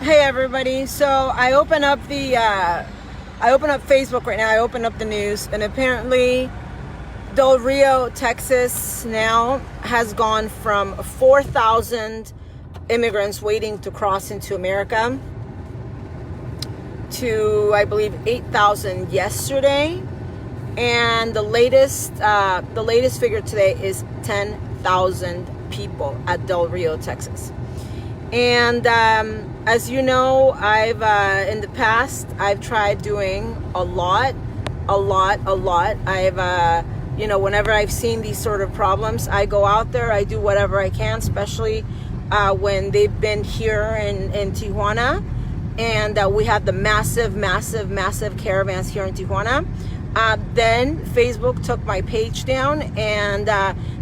Hey everybody, so I open up Facebook right now. I open up the news, and apparently Del Rio, Texas now has gone from 4,000 immigrants waiting to cross into America to, I believe, 8,000 yesterday, and the latest figure today is 10,000 people at Del Rio, Texas. And as you know, I've in the past I've tried doing a lot. I've whenever I've seen these sort of problems, I go out there, I do whatever I can, especially when they've been here in Tijuana, and we had the massive caravans here in Tijuana. Then Facebook took my page down, and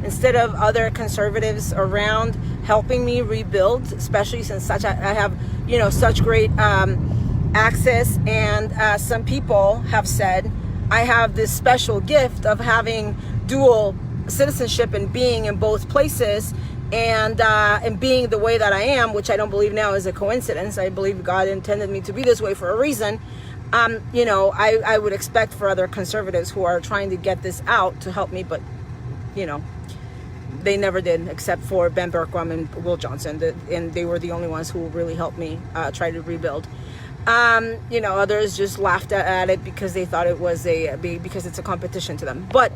instead of other conservatives around helping me rebuild, especially since I have such great access, and some people have said I have this special gift of having dual citizenship and being in both places, and being the way that I am, which I don't believe now is a coincidence. I believe God intended me to be this way for a reason. I would expect for other conservatives who are trying to get this out to help me, but they never did, except for Ben Bergquam and Will Johnson, and they were the only ones who really helped me try to rebuild. Others just laughed at it because they thought it was because it's a competition to them. But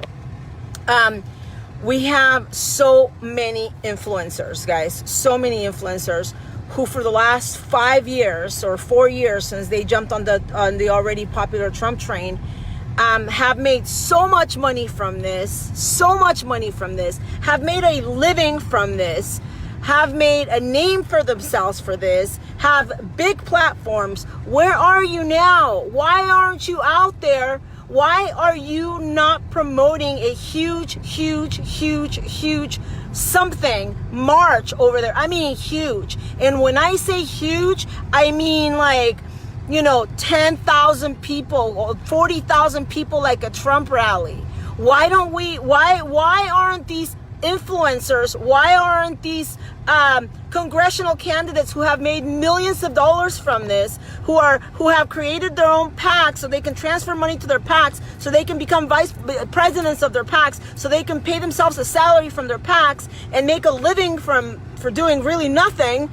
we have so many influencers, guys, so many influencers who for the last 5 years or 4 years since they jumped on the already popular Trump train, have made so much money from this, have made a living from this, have made a name for themselves for this, have big platforms. Where are you now? Why aren't you out there? Why are you not promoting a huge something march over there? I mean huge. And when I say huge, I mean like 10,000 people or 40,000 people, like a Trump rally. Why aren't these influencers, why aren't these congressional candidates who have made millions of dollars from this, who have created their own PACs so they can transfer money to their PACs, so they can become vice presidents of their PACs, so they can pay themselves a salary from their PACs and make a living for doing really nothing?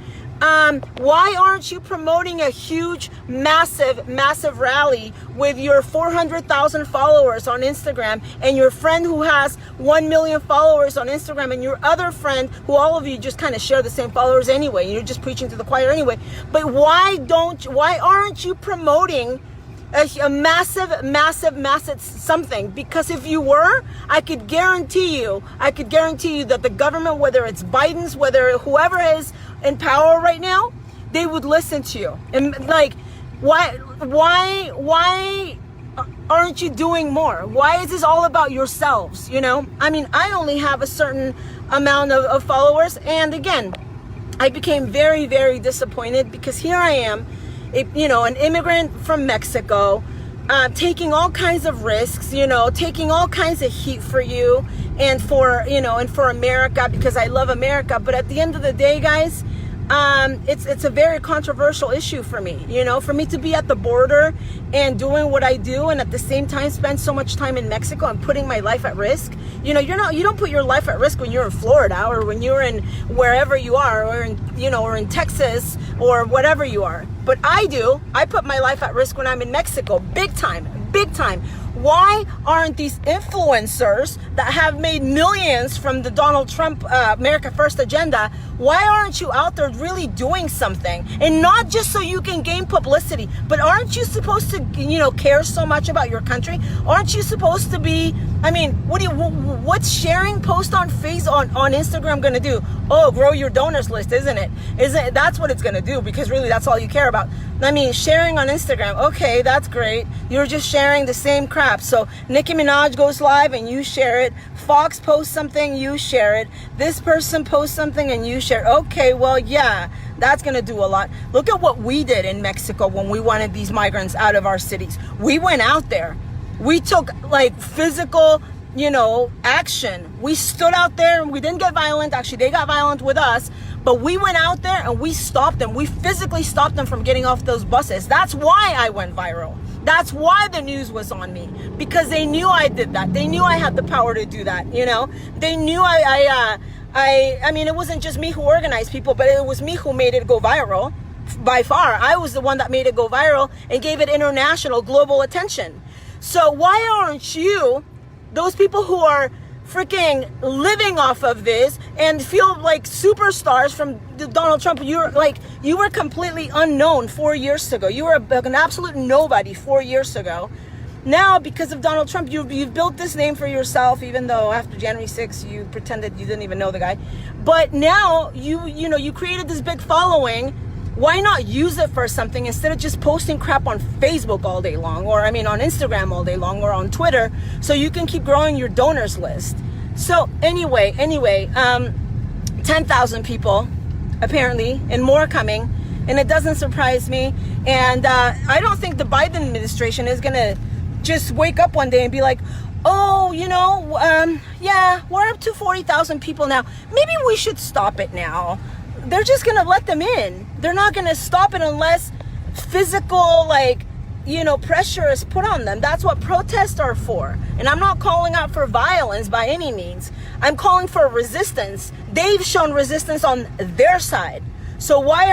Why aren't you promoting a huge, massive rally with your 400,000 followers on Instagram, and your friend who has 1 million followers on Instagram, and your other friend who all of you just kind of share the same followers anyway, and you're just preaching to the choir anyway? But why aren't you promoting a massive something? Because if you were, I could guarantee you that the government, whether it's Biden's, whether whoever is in power right now, they would listen to you. And like, why aren't you doing more? Why is this all about yourselves? I mean, I only have a certain amount of followers, and again, I became very disappointed because here I am, an immigrant from Mexico, taking all kinds of risks, taking all kinds of heat for you and for America, because I love America. But at the end of the day, guys, it's a very controversial issue for me, for me to be at the border and doing what I do, and at the same time spend so much time in Mexico and putting my life at risk. You don't put your life at risk when you're in Florida, or when you're in wherever you are, or in Texas, or whatever you are. But I do. I put my life at risk when I'm in Mexico, big time. Why aren't these influencers that have made millions from the Donald Trump America First agenda, why aren't you out there really doing something? And not just so you can gain publicity, but aren't you supposed to, care so much about your country? Aren't you supposed to be, what's sharing post on Instagram going to do? Oh, grow your donors list, isn't it? That's what it's going to do, because really that's all you care about. Sharing on Instagram, okay, that's great. You're just sharing the same crap. So Nicki Minaj goes live and you share it. Fox posts something, you share it. This person posts something and you share. Okay, well, yeah, that's going to do a lot. Look at what we did in Mexico when we wanted these migrants out of our cities. We went out there. We took physical, action. We stood out there and we didn't get violent. Actually, they got violent with us. But we went out there and we stopped them. We physically stopped them from getting off those buses. That's why I went viral. That's why the news was on me, because they knew I did that. They knew I had the power to do that. You know, they knew I mean, it wasn't just me who organized people, but it was me who made it go viral. By far, I was the one that made it go viral and gave it international, global attention. So why aren't you, those people who are freaking living off of this and feel like superstars from Donald Trump? You were completely unknown 4 years ago. You were an absolute nobody 4 years ago. Now, because of Donald Trump, you've built this name for yourself, even though after January 6th, you pretended you didn't even know the guy. But now you created this big following. Why not use it for something instead of just posting crap on Facebook all day long, or on Instagram all day long, or on Twitter, so you can keep growing your donors list? So anyway, 10,000 people apparently, and more coming, and it doesn't surprise me. And I don't think the Biden administration is gonna just wake up one day and be like, oh, yeah, we're up to 40,000 people now. Maybe we should stop it now. They're just going to let them in. They're not going to stop it unless physical, pressure is put on them. That's what protests are for. And I'm not calling out for violence by any means. I'm calling for resistance. They've shown resistance on their side. So why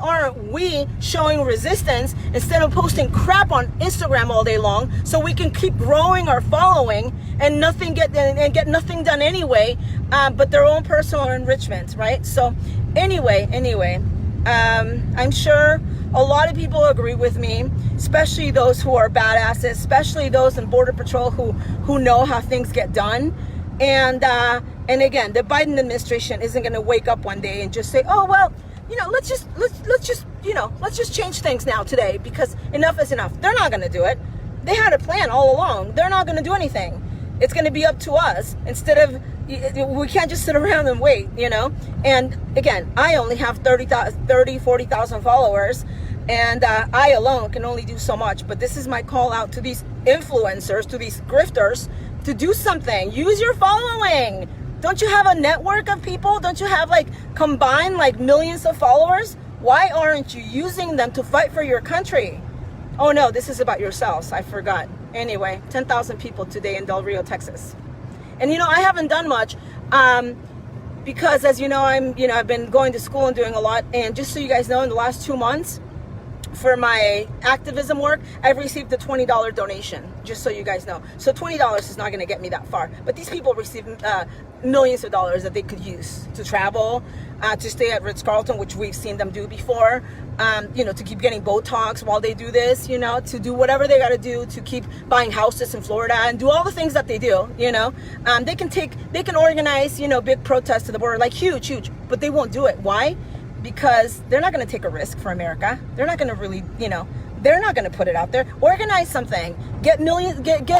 aren't we showing resistance instead of posting crap on Instagram all day long, so we can keep growing our following and get nothing done anyway, but their own personal enrichment, right? So anyway, I'm sure a lot of people agree with me, especially those who are badasses, especially those in Border Patrol who know how things get done. And again, the Biden administration isn't going to wake up one day and just say, oh, well, let's just change things now today because enough is enough. They're not going to do it. They had a plan all along. They're not going to do anything. It's going to be up to us instead of, we can't just sit around and wait, And again, I only have 40,000 followers, and I alone can only do so much. But this is my call out to these influencers, to these grifters, to do something. Use your following. Don't you have a network of people? Don't you have combined millions of followers? Why aren't you using them to fight for your country? Oh no, this is about yourselves. I forgot. Anyway, 10,000 people today in Del Rio, Texas. And I haven't done much because, as you know, I've been going to school and doing a lot. And just so you guys know, in the last 2 months, for my activism work, I've received a $20 donation, just so you guys know. So $20 is not going to get me that far. But these people receive millions of dollars that they could use to travel, to stay at Ritz-Carlton, which we've seen them do before, to keep getting Botox while they do this, to do whatever they got to do to keep buying houses in Florida and do all the things that they do, They can organize, big protests to the border, huge, but they won't do it. Why? Because they're not going to take a risk for America. They're not going to really, they're not going to put it out there. Organize something. Get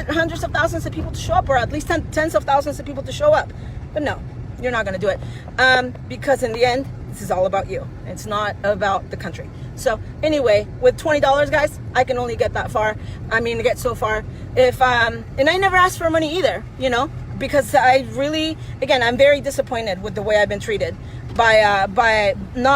hundreds of thousands of people to show up, or at least tens of thousands of people to show up. But no, you're not going to do it. Because in the end, this is all about you. It's not about the country. So anyway, with $20, guys, I can only get that far. Get so far. And I never asked for money either, because I really, again, I'm very disappointed with the way I've been treated by not